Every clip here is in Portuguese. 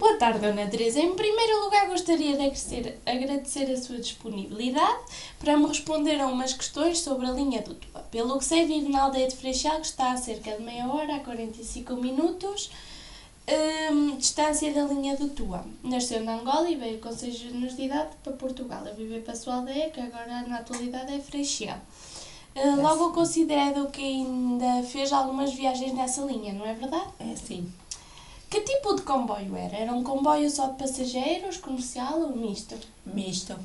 Boa tarde, Dona Teresa. Em primeiro lugar, gostaria de agradecer a sua disponibilidade para me responder a umas questões sobre a linha do Tua. Pelo que sei, vive na aldeia de Freixal, que está a cerca de meia hora, a 45 minutos, distância da linha do Tua. Nasceu na Angola e veio com 6 anos de idade para Portugal, a viver para a sua aldeia, que agora na atualidade é Freixal. Logo considero que ainda fez algumas viagens nessa linha, não é verdade? É sim, Que tipo de comboio era? Era um comboio só de passageiros, comercial ou misto? misto.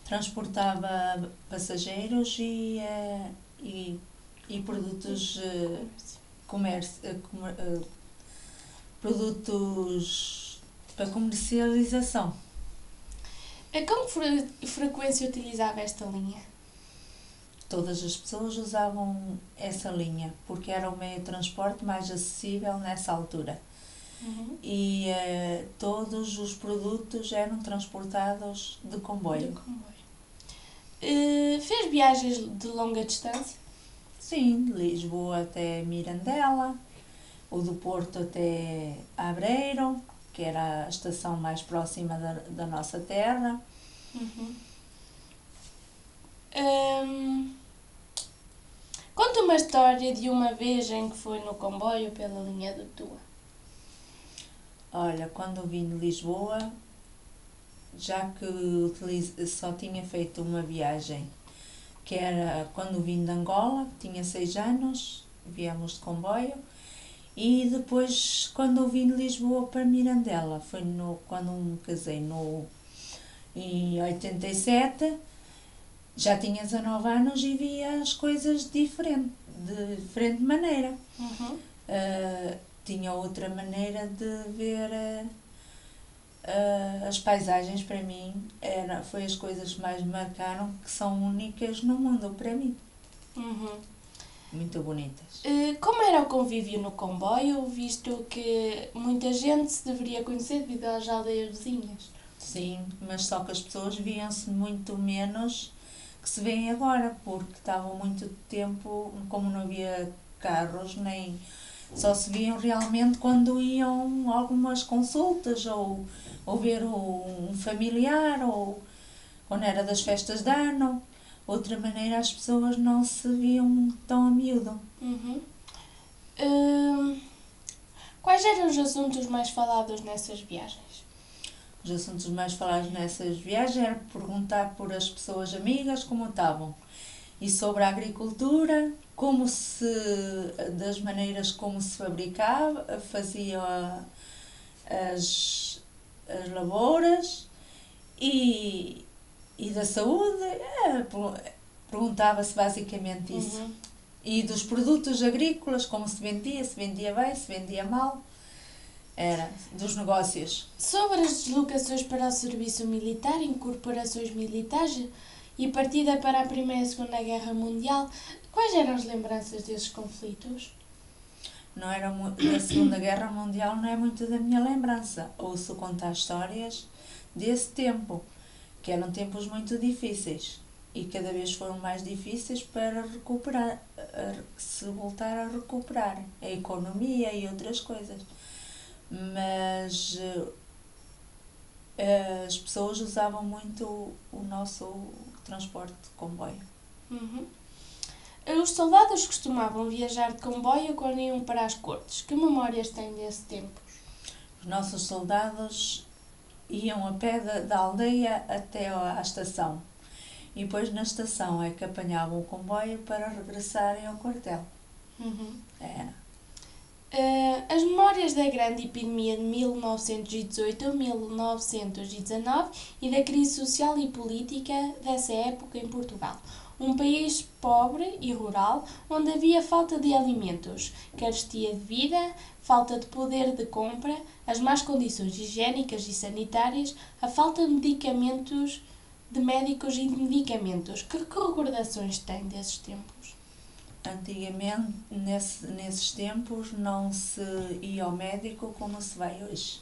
Transportava passageiros e produtos, produtos para comercialização. Com que frequência utilizava esta linha? Todas as pessoas usavam essa linha porque era o meio de transporte mais acessível nessa altura. E todos os produtos eram transportados de comboio. Fez viagens de longa distância? Sim, de Lisboa até Mirandela, ou do Porto até Abreiro, que era a estação mais próxima da nossa terra. Conta uma história de uma vez em que foi no comboio pela linha do Tua. Olha, quando vim de Lisboa, já que só tinha feito uma viagem, que era quando vim de Angola, tinha 6 anos, viemos de comboio, e depois quando vim de Lisboa para Mirandela, foi quando me casei em 87, já tinha 19 anos e via as coisas de diferente maneira. Tinha outra maneira de ver as paisagens. Para mim foi as coisas que mais me marcaram, que são únicas no mundo para mim. Muito bonitas. Como era o convívio no comboio, visto que muita gente se deveria conhecer devido às aldeias vizinhas? Sim, mas só que as pessoas viam-se muito menos que se veem agora, porque estavam muito tempo, como não havia carros, nem só se viam realmente quando iam a algumas consultas ou ver um familiar, ou quando era das festas de ano. Outra maneira, as pessoas não se viam tão a miúdo. Quais eram os assuntos mais falados nessas viagens? Os assuntos mais falados nessas viagens era perguntar por as pessoas amigas como estavam, e sobre a agricultura, das maneiras como se fabricava, fazia as lavouras, e da saúde. Perguntava-se basicamente isso. E dos produtos agrícolas, como se vendia bem, se vendia mal. Era dos negócios. Sobre as deslocações para o serviço militar, incorporações militares e partida para a Primeira e Segunda Guerra Mundial, quais eram as lembranças desses conflitos? Não era da Segunda Guerra Mundial, não é muito da minha lembrança. Ouço contar histórias desse tempo, que eram tempos muito difíceis e cada vez foram mais difíceis para recuperar, se voltar a recuperar a economia e outras coisas. Mas as pessoas usavam muito o nosso transporte de comboio. Os soldados costumavam viajar de comboio quando iam para as cortes. Que memórias têm desse tempo? Os nossos soldados iam a pé da aldeia até à estação, e depois na estação é que apanhavam o comboio para regressarem ao quartel. As memórias da grande epidemia de 1918 a 1919 e da crise social e política dessa época em Portugal. Um país pobre e rural, onde havia falta de alimentos, carestia de vida, falta de poder de compra, as más condições higiênicas e sanitárias, a falta de medicamentos, de médicos e de medicamentos. Que recordações tem desses tempos? Antigamente, nesses tempos, não se ia ao médico como se vai hoje.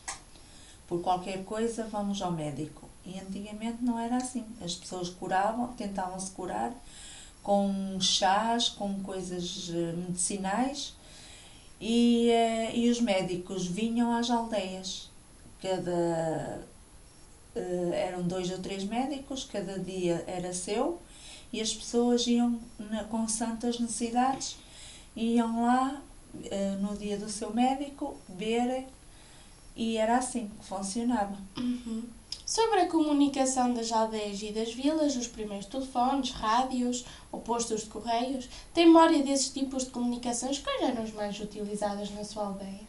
Por qualquer coisa, vamos ao médico. E antigamente não era assim. As pessoas tentavam se curar com chás, com coisas medicinais, e os médicos vinham às aldeias eram 2 ou 3 médicos, cada dia era seu, e as pessoas iam com santas necessidades, iam lá no dia do seu médico ver, e era assim que funcionava. Uhum. Sobre a comunicação das aldeias e das vilas, os primeiros telefones, rádios ou postos de correios, tem memória desses tipos de comunicações? Quais eram os mais utilizadas na sua aldeia?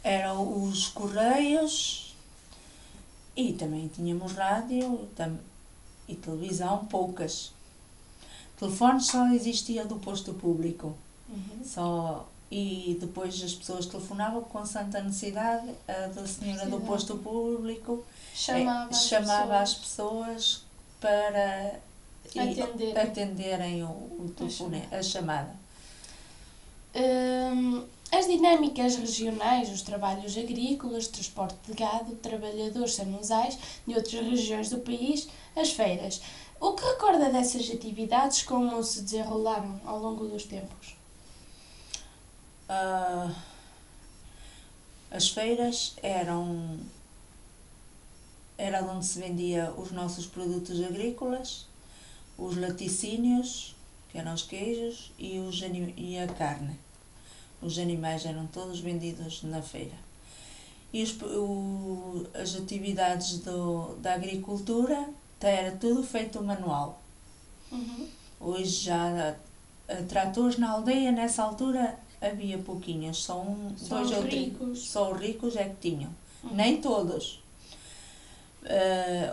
Eram os correios, e também tínhamos rádio e televisão, poucas. Telefones só existia do posto público. Uhum. E depois as pessoas telefonavam com santa necessidade, a da senhora do posto público chamava as pessoas para atenderem o telefone, a chamada. As dinâmicas regionais, os trabalhos agrícolas, transporte de gado, trabalhadores sanuzais de outras regiões do país, as feiras. O que recorda dessas atividades, como se desenrolaram ao longo dos tempos? As feiras era onde se vendia os nossos produtos agrícolas, os laticínios, que eram os queijos, e a carne. Os animais eram todos vendidos na feira. E as atividades da agricultura era tudo feito manual. Uhum. Hoje já tratores na aldeia, nessa altura havia pouquinhos, só dois ou três. Só os ricos é que tinham. Uhum. Nem todos.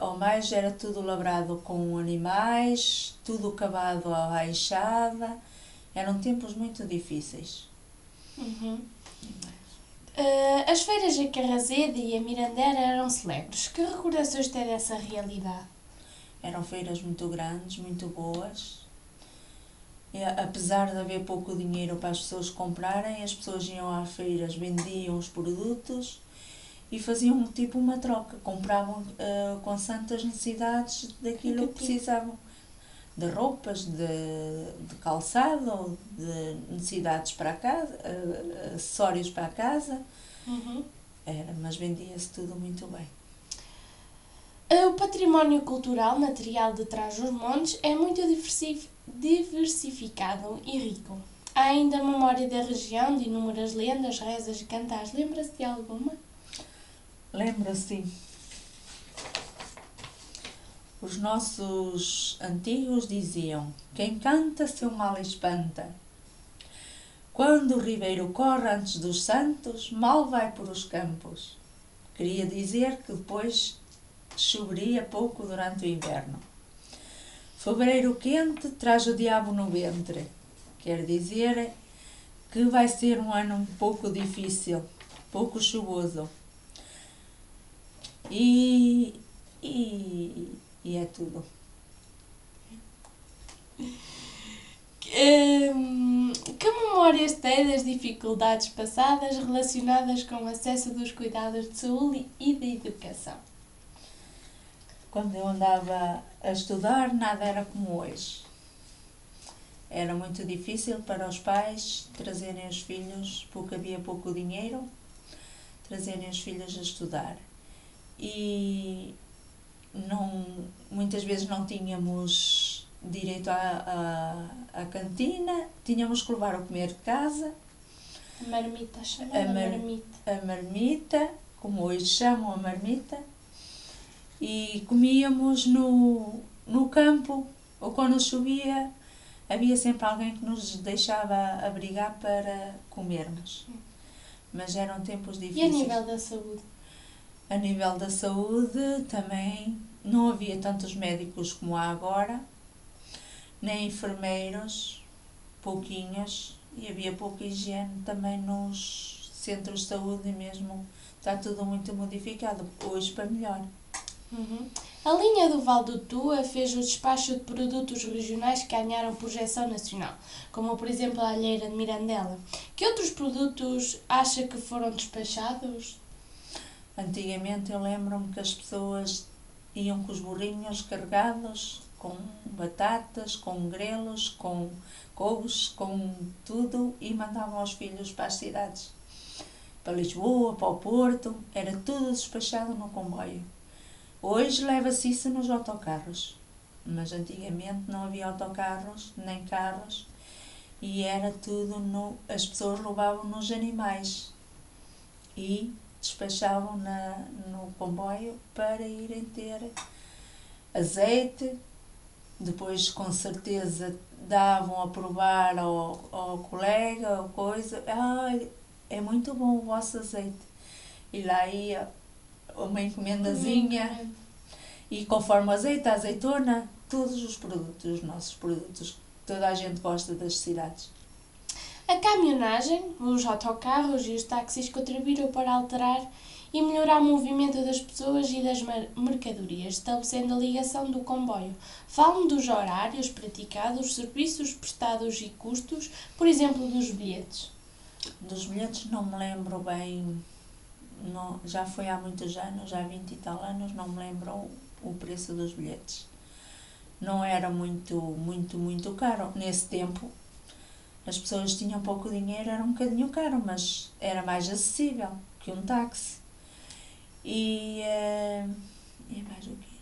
Ao mais era tudo lavrado com animais, tudo cavado à enxada. Eram tempos muito difíceis. Uhum. As feiras em Carrazede e em Mirandera eram célebres. Que recordações tem dessa realidade? Eram feiras muito grandes, muito boas. Apesar de haver pouco dinheiro para as pessoas comprarem, as pessoas iam às feiras, vendiam os produtos e faziam tipo uma troca. Compravam com santas necessidades daquilo que precisavam. De roupas, de calçado, de necessidades para a casa, acessórios para a casa. Uhum. Mas vendia-se tudo muito bem. O património cultural material de Trás-os-Montes é muito diversificado e rico. Há ainda a memória da região de inúmeras lendas, rezas e cantares. Lembra-se de alguma? Lembra-se. Os nossos antigos diziam: quem canta seu mal espanta. Quando o ribeiro corre antes dos santos, mal vai por os campos. Queria dizer que depois choveria pouco durante o inverno. Fevereiro quente traz o diabo no ventre. Quer dizer que vai ser um ano um pouco difícil, pouco chuvoso. E é tudo. Que memórias tem das dificuldades passadas relacionadas com o acesso dos cuidados de saúde e de educação? Quando eu andava a estudar, nada era como hoje. Era muito difícil para os pais trazerem os filhos, porque havia pouco dinheiro, trazerem os filhos a estudar. E muitas vezes não tínhamos direito à cantina, tínhamos que levar o comer de casa. A marmita, chamada marmita. A marmita, como hoje chamam a marmita. E comíamos no campo, ou quando chovia, havia sempre alguém que nos deixava abrigar para comermos. Mas eram tempos difíceis. E a nível da saúde? A nível da saúde também não havia tantos médicos como há agora, nem enfermeiros, pouquinhos, e havia pouca higiene também nos centros de saúde, e mesmo está tudo muito modificado, hoje para melhor. Uhum. A linha do Val do Tua fez o despacho de produtos regionais que ganharam projeção nacional, como por exemplo a alheira de Mirandela. Que outros produtos acha que foram despachados? Antigamente eu lembro-me que as pessoas iam com os burrinhos carregados, com batatas, com grelos, com couves, com tudo, e mandavam os filhos para as cidades. para Lisboa, para o Porto, era tudo despachado no comboio. Hoje leva-se isso nos autocarros, mas antigamente não havia autocarros, nem carros, e era tudo as pessoas levavam nos animais e despachavam no comboio para irem ter azeite, depois com certeza davam a provar ao colega ou coisa, é muito bom o vosso azeite. E lá ia uma encomendazinha e conforme o azeite, a azeitona, todos os produtos, os nossos produtos, que toda a gente gosta das cidades. A caminhonagem, os autocarros e os táxis contribuíram para alterar e melhorar o movimento das pessoas e das mercadorias, estabelecendo a ligação do comboio. Falo-me dos horários praticados, serviços prestados e custos, por exemplo, dos bilhetes. Dos bilhetes não me lembro bem, não, já foi há muitos anos, já há 20 e tal anos, não me lembro o preço dos bilhetes. Não era muito caro. Nesse tempo, as pessoas tinham pouco dinheiro, era um bocadinho caro, mas era mais acessível que um táxi. E mais o quê?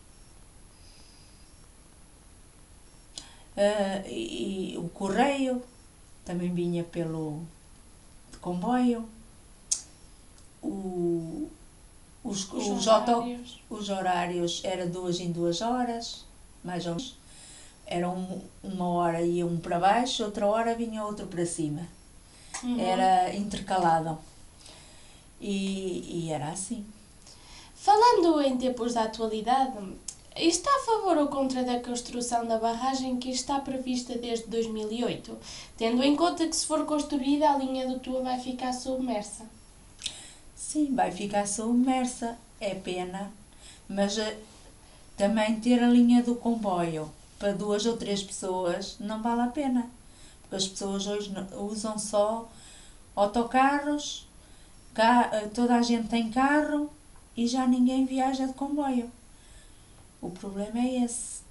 E o correio também vinha pelo comboio. Os horários era 2 em 2 horas, mais ou menos. Era uma hora ia um para baixo, outra hora vinha outro para cima. Era intercalado. E era assim. Falando em tempos da atualidade, está a favor ou contra da construção da barragem que está prevista desde 2008, tendo em conta que se for construída a linha do Tua vai ficar submersa? Sim, vai ficar submersa, é pena, mas também ter a linha do comboio para 2 ou 3 pessoas não vale a pena, porque as pessoas hoje usam só autocarros, toda a gente tem carro e já ninguém viaja de comboio. O problema é esse.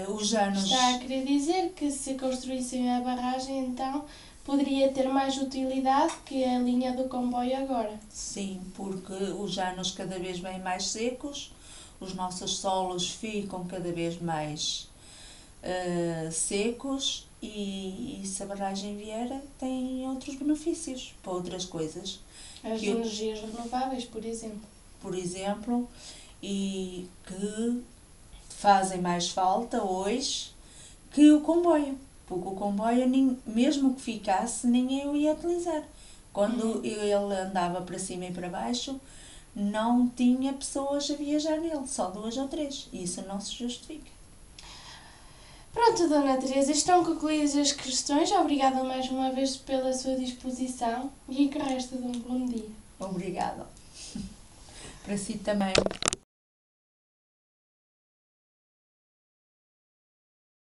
Os anos... Está a querer dizer que se construíssem a barragem, então poderia ter mais utilidade que a linha do comboio agora. Sim, porque os anos cada vez vêm mais secos, os nossos solos ficam cada vez mais secos e se a barragem vier tem outros benefícios para outras coisas. As energias renováveis, por exemplo. Por exemplo, e que fazem mais falta hoje que o comboio. Porque o comboio, mesmo que ficasse, ninguém o ia utilizar. Quando ele andava para cima e para baixo, não tinha pessoas a viajar nele, só 2 ou 3. E isso não se justifica. Pronto, Dona Teresa, estão concluídas as questões. Obrigada mais uma vez pela sua disposição e que resta de um bom dia. Obrigada. Para si também.